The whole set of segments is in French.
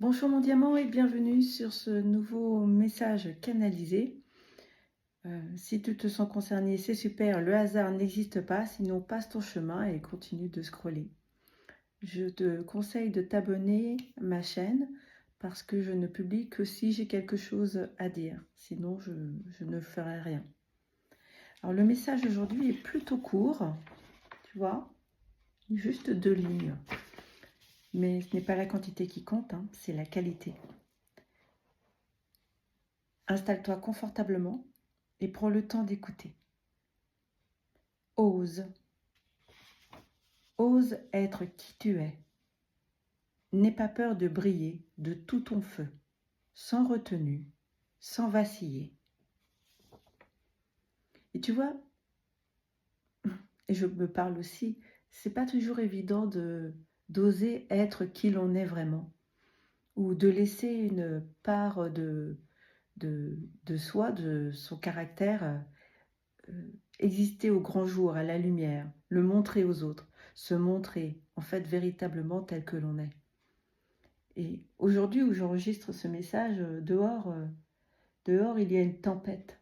Bonjour mon diamant et bienvenue sur ce nouveau message canalisé. Si tu te sens concerné, c'est super, le hasard n'existe pas, sinon passe ton chemin et continue de scroller. Je te conseille de t'abonner à ma chaîne parce que je ne publie que si j'ai quelque chose à dire, sinon je ne ferai rien. Alors le message aujourd'hui est plutôt court, tu vois, juste 2 lignes. Mais ce n'est pas la quantité qui compte, hein, c'est la qualité. Installe-toi confortablement et prends le temps d'écouter. Ose. Ose être qui tu es. N'aie pas peur de briller de tout ton feu, sans retenue, sans vaciller. Et tu vois, et je me parle aussi, c'est pas toujours évident d'oser être qui l'on est vraiment, ou de laisser une part de soi, de son caractère, exister au grand jour, à la lumière, le montrer aux autres, se montrer en fait véritablement tel que l'on est. Et aujourd'hui où j'enregistre ce message, dehors, il y a une tempête.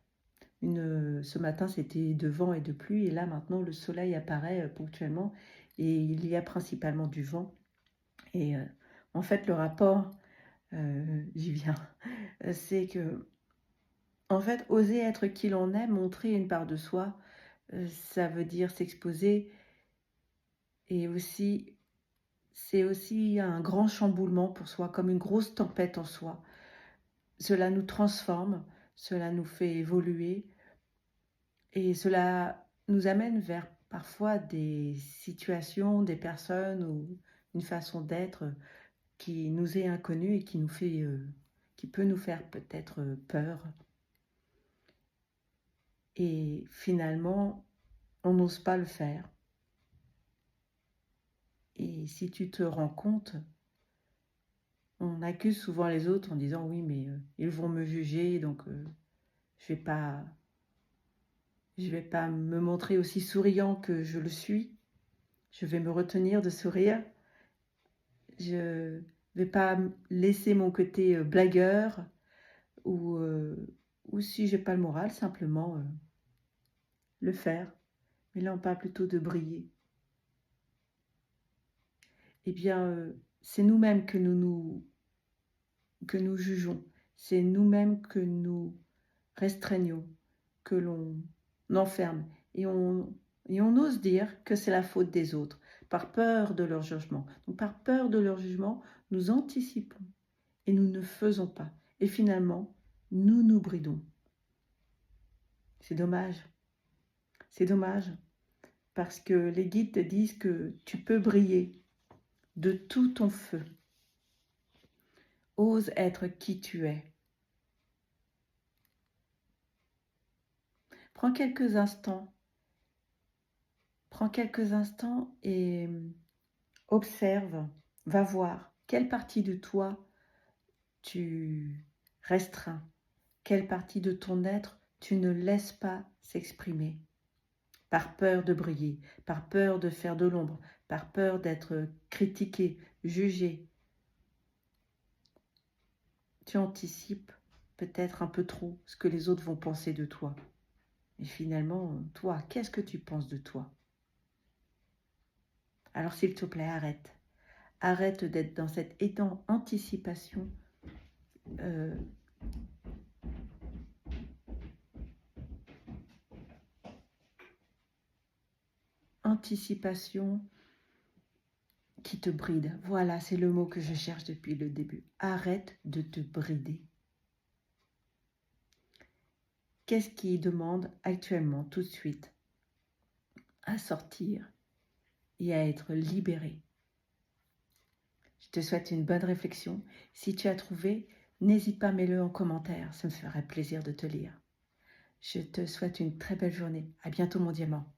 Ce matin, c'était de vent et de pluie, et là maintenant le soleil apparaît ponctuellement, et il y a principalement du vent. Et en fait, le rapport, j'y viens, c'est que, en fait, oser être qui l'on est, montrer une part de soi, ça veut dire s'exposer, et aussi, c'est aussi un grand chamboulement pour soi, comme une grosse tempête en soi. Cela nous transforme, cela nous fait évoluer, et cela nous amène vers parfois des situations, des personnes ou une façon d'être qui nous est inconnue et qui peut nous faire peut-être peur. Et finalement, on n'ose pas le faire. Et si tu te rends compte, on accuse souvent les autres en disant oui, mais ils vont me juger, donc je vais pas me montrer aussi souriant que je le suis. Je vais me retenir de sourire. Je vais pas laisser mon côté blagueur ou si j'ai pas le moral, simplement le faire. Mais là, on parle plutôt de briller. Eh bien, c'est nous-mêmes que nous jugeons. C'est nous-mêmes que nous restreignons, que l'on enferme. Et on ose dire que c'est la faute des autres, par peur de leur jugement. Donc par peur de leur jugement, nous anticipons et nous ne faisons pas. Et finalement, nous nous bridons. C'est dommage. C'est dommage parce que les guides te disent que tu peux briller de tout ton feu. Ose être qui tu es. Prends quelques instants et observe, va voir quelle partie de toi tu restreins, quelle partie de ton être tu ne laisses pas s'exprimer, par peur de briller, par peur de faire de l'ombre, par peur d'être critiqué, jugé. Tu anticipes peut-être un peu trop ce que les autres vont penser de toi. Et finalement, toi, qu'est-ce que tu penses de toi? Alors s'il te plaît, arrête. Arrête d'être dans cette étang anticipation anticipation qui te bride. Voilà, c'est le mot que je cherche depuis le début. Arrête de te brider. Qu'est-ce qui demande actuellement, tout de suite, à sortir et à être libéré? Je te souhaite une bonne réflexion. Si tu as trouvé, n'hésite pas, mets-le en commentaire. Ça me ferait plaisir de te lire. Je te souhaite une très belle journée. À bientôt, mon diamant.